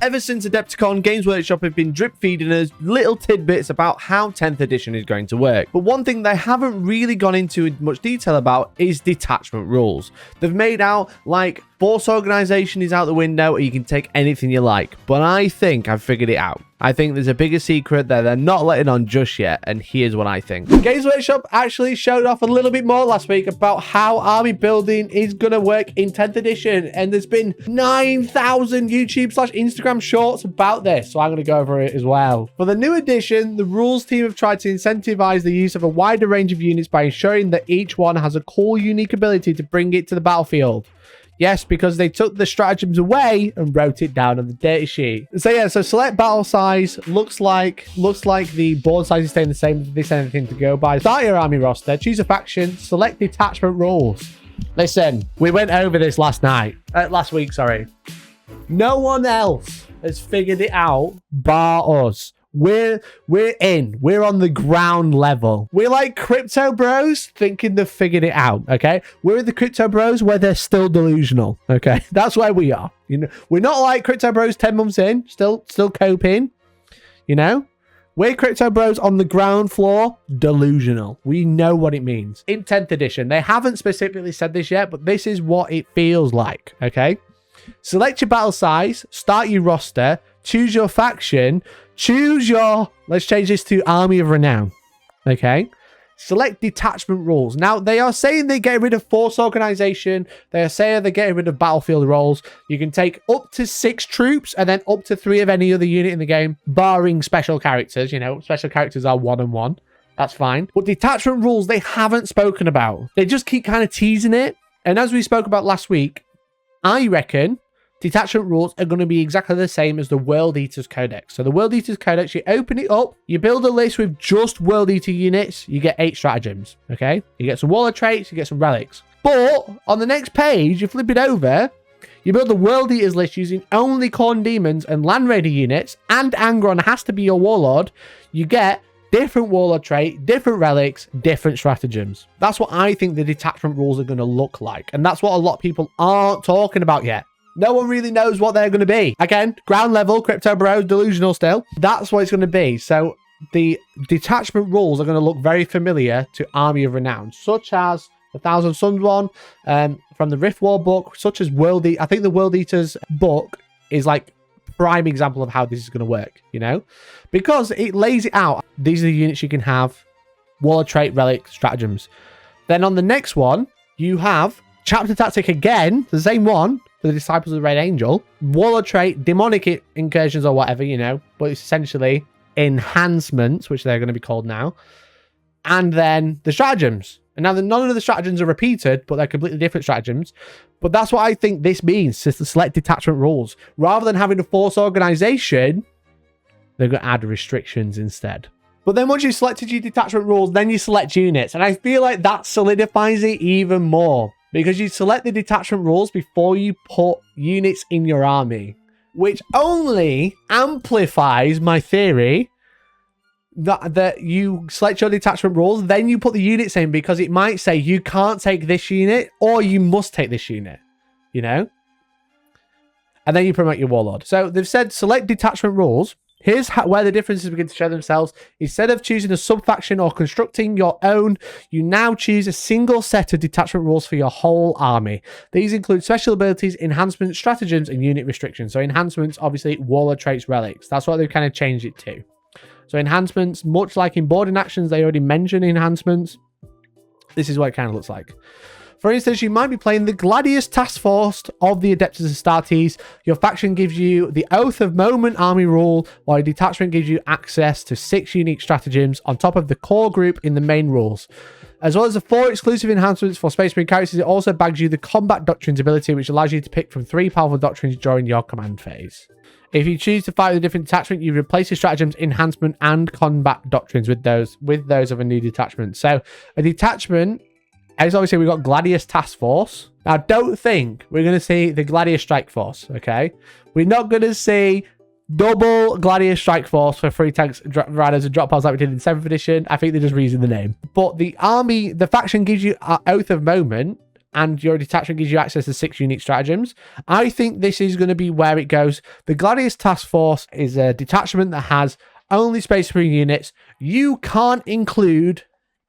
Ever since Adepticon, Games Workshop have been drip feeding us little tidbits about how 10th edition is going to work. But one thing they haven't really gone into in much detail about is detachment rules. They've made out like force organization is out the window and you can take anything you like. But I think I've figured it out. I think there's a bigger secret that they're not letting on just yet, and here's what I think. Games Workshop actually showed off a little bit more last week about how army building is going to work in 10th edition, and there's been 9,000 YouTube/Instagram shorts about this, so I'm going to go over it as well. For the new edition, the rules team have tried to incentivize the use of a wider range of units by ensuring that each one has a cool, unique ability to bring it to the battlefield. Yes, because they took the stratagems away and wrote it down on the data sheet. So yeah, so select battle size. Looks like the board size is staying the same. If there's anything to go by. Start your army roster. Choose a faction. Select detachment rules. Listen, we went over this last week, sorry. No one else has figured it out bar us. We're in. We're on the ground level. We're like crypto bros thinking they've figured it out, okay? We're the crypto bros where they're still delusional, okay? That's where we are. You know, we're not like crypto bros 10 months in, still coping, you know? We're crypto bros on the ground floor, delusional. We know what it means. In 10th edition, they haven't specifically said this yet, but this is what it feels like, okay? Select your battle size, start your roster, choose your faction, let's change this to Army of Renown, okay? Select detachment rules. Now, they are saying they get rid of force organization. They are saying they're getting rid of battlefield roles. You can take up to 6 troops and then up to 3 of any other unit in the game, barring special characters. You know, special characters are 1-on-1. That's fine. But detachment rules, they haven't spoken about. They just keep kind of teasing it. And as we spoke about last week, I reckon detachment rules are going to be exactly the same as the World Eaters Codex. So the World Eaters Codex, you open it up, you build a list with just World Eater units, you get 8 stratagems, okay? You get some Warlord traits, you get some relics. But on the next page, you flip it over, you build the World Eaters list using only Khorne Demons and Land Raider units, and Angron has to be your Warlord, you get different Warlord trait, different relics, different stratagems. That's what I think the detachment rules are going to look like. And that's what a lot of people aren't talking about yet. No one really knows what they're going to be. Again, ground level, crypto bros, delusional still. That's what it's going to be. So the detachment rules are going to look very familiar to Army of Renown, such as the Thousand Suns one from the Rift War book, such as I think the World Eaters book is like prime example of how this is going to work, you know? Because it lays it out. These are the units you can have, Warlord trait, relic, stratagems. Then on the next one, you have Chapter Tactic again, the same one, for the Disciples of the Red Angel, Warlord trait, demonic incursions or whatever, you know, but it's essentially enhancements, which they're going to be called now, and then the stratagems. And now none of the stratagems are repeated, but they're completely different stratagems. But that's what I think this means, to select detachment rules. Rather than having a force organization, they're going to add restrictions instead. But then once you've selected your detachment rules, then you select units. And I feel like that solidifies it even more, because you select the detachment rules before you put units in your army, which only amplifies my theory that you select your detachment rules, then you put the units in, because it might say you can't take this unit or you must take this unit, you know? And then you promote your Warlord. So they've said select detachment rules. Here's where the differences begin to show themselves. Instead of choosing a sub-faction or constructing your own, you now choose a single set of detachment rules for your whole army. These include special abilities, enhancements, stratagems, and unit restrictions. So enhancements, obviously, Warlord traits, relics. That's what they've kind of changed it to. So enhancements, much like in boarding actions, they already mention enhancements. This is what it kind of looks like. For instance, you might be playing the Gladius Task Force of the Adeptus Astartes. Your faction gives you the Oath of Moment army rule, while your detachment gives you access to 6 unique stratagems on top of the core group in the main rules. As well as the 4 exclusive enhancements for Space Marine characters, it also bags you the Combat Doctrines ability, which allows you to pick from 3 powerful doctrines during your command phase. If you choose to fight with a different detachment, you replace your stratagems, enhancement, and combat doctrines with those of a new detachment. So a detachment, as obviously we've got Gladius Task Force. Now, don't think we're going to see the Gladius Strike Force, okay? We're not going to see double Gladius Strike Force for 3 tanks, riders, and drop pods like we did in 7th edition. I think they're just reusing the name. But the army, the faction gives you Oath of Moment, and your detachment gives you access to 6 unique stratagems. I think this is going to be where it goes. The Gladius Task Force is a detachment that has only Space Marine units. You can't include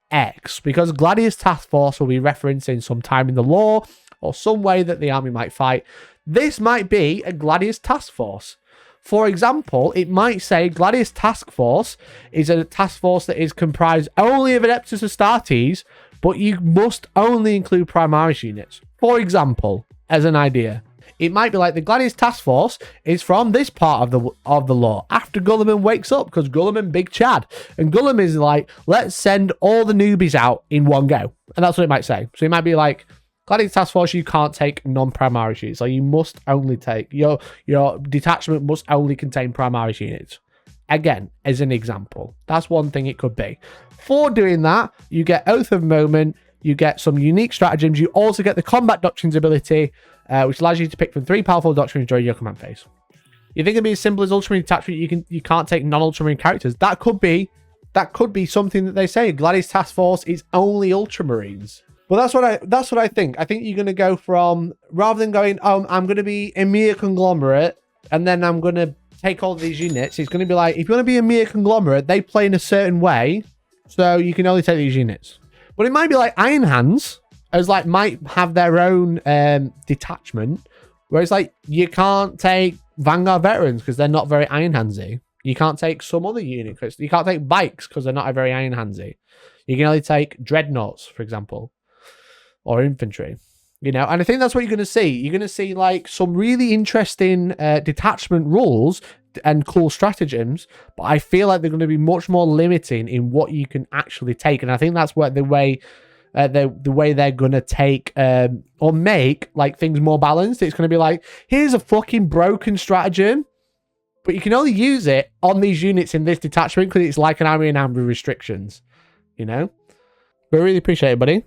X, because Gladius Task Force will be referencing some time in the lore or some way that the army might fight. This might be a Gladius Task Force. For example, it might say Gladius Task Force is a task force that is comprised only of Adeptus Astartes, but you must only include Primaris units. For example, as an idea. It might be like the Gladius Task Force is from this part of the lore. After Gulliman wakes up, because Gulliman big Chad. And Gulliman is like, let's send all the newbies out in one go. And that's what it might say. So it might be like, Gladius Task Force, you can't take non-Primaris units. So you must only take, your detachment must only contain Primaris units. Again, as an example. That's one thing it could be. For doing that, you get Oath of Moment, you get some unique stratagems, you also get the Combat Doctrines ability, which allows you to pick from 3 powerful doctrines during your command phase. You think it'd be as simple as Ultramarine detachment, you can't take non-Ultramarine characters. That could be something that they say. Gladius Task Force is only Ultramarines. Well, that's what I think. I think you're going to go from, rather than going, oh, I'm going to be a mere conglomerate, and then I'm going to take all these units. It's going to be like, if you want to be a mere conglomerate, they play in a certain way, so you can only take these units. But it might be like Iron Hands, as like might have their own detachment, where it's like you can't take Vanguard Veterans because they're not very Iron Handsy. You can't take some other unit. You can't take Bikes because they're not very Iron Handsy. You can only take Dreadnoughts, for example, or infantry. You know, and I think that's what you're going to see. You're going to see like some really interesting detachment rules and cool stratagems, but I feel like they're going to be much more limiting in what you can actually take. And I think that's what the way they're going to take or make like things more balanced. It's going to be like, here's a fucking broken stratagem, but you can only use it on these units in this detachment because it's like an army and army restrictions, you know? But I really appreciate it, buddy.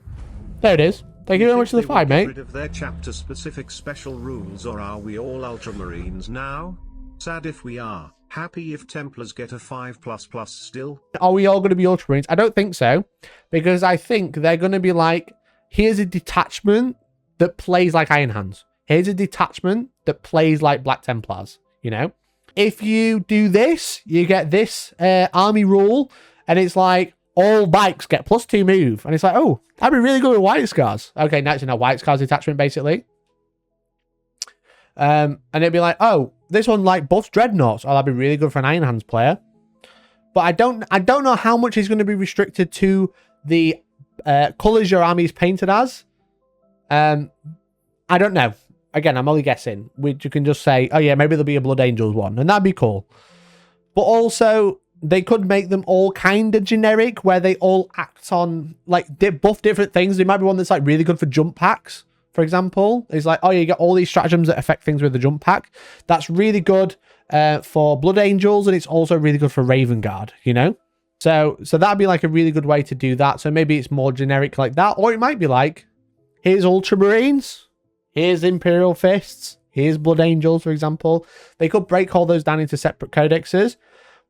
There it is. Thank you very much for the fight, mate. Rid of their chapter-specific special rules, or are we all Ultramarines now? Sad if we are. Happy if Templars get a 5++ still. Are we all going to be Ultramarines? I don't think so, because I think they're going to be like, here's a detachment that plays like Iron Hands. Here's a detachment that plays like Black Templars, you know? If you do this, you get this army rule, and it's like, all Bikes get +2 move. And it's like, oh, that'd be really good with White Scars. Okay, now it's in a White Scars detachment, basically. And it'd be like, oh, this one like buffs Dreadnoughts. Oh, that'd be really good for an Iron Hands player. But I don't know how much is going to be restricted to the colours your army is painted as. I don't know. Again, I'm only guessing. Which you can just say, oh yeah, maybe there'll be a Blood Angels one. And that'd be cool. But also, they could make them all kind of generic, where they all act on, like, buff different things. There might be one that's, like, really good for jump packs, for example. It's like, oh, you get all these stratagems that affect things with the jump pack. That's really good for Blood Angels, and it's also really good for Raven Guard, you know? So that'd be, like, a really good way to do that. So maybe it's more generic like that. Or it might be like, here's Ultramarines, here's Imperial Fists, here's Blood Angels, for example. They could break all those down into separate codexes.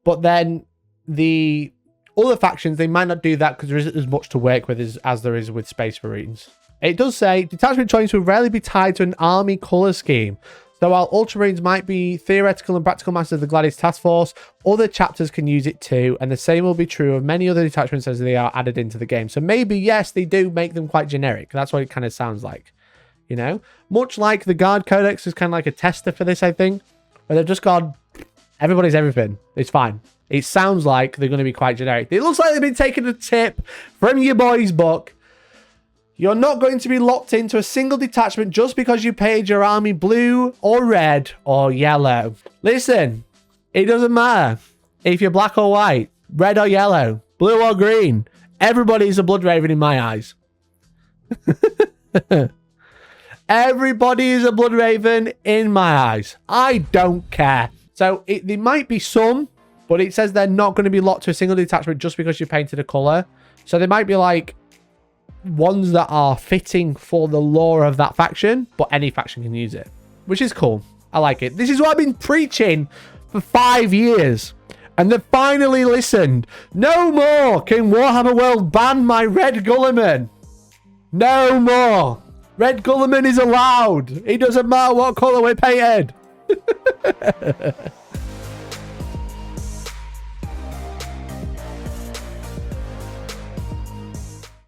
But then the other factions, they might not do that because there isn't as much to work with as there is with Space Marines. It does say, detachment choice will rarely be tied to an army colour scheme. So while Ultramarines might be theoretical and practical masters of the Gladius Task Force, other chapters can use it too. And the same will be true of many other detachments as they are added into the game. So maybe, yes, they do make them quite generic. That's what it kind of sounds like, you know? Much like the Guard Codex is kind of like a tester for this, I think. Where they've just gone, everybody's everything. It's fine. It sounds like they're going to be quite generic. It looks like they've been taking a tip from your boy's book. You're not going to be locked into a single detachment just because you paid your army blue or red or yellow. Listen, it doesn't matter if you're black or white, red or yellow, blue or green. Everybody's a Blood Raven in my eyes. Everybody is a Blood Raven in my eyes. I don't care. So there might be some, but it says they're not going to be locked to a single detachment just because you painted a colour. So they might be like ones that are fitting for the lore of that faction, but any faction can use it, which is cool. I like it. This is what I've been preaching for 5 years, and they've finally listened. No more can Warhammer World ban my red Gulliman. No more. Red Gulliman is allowed. It doesn't matter what colour we're painted.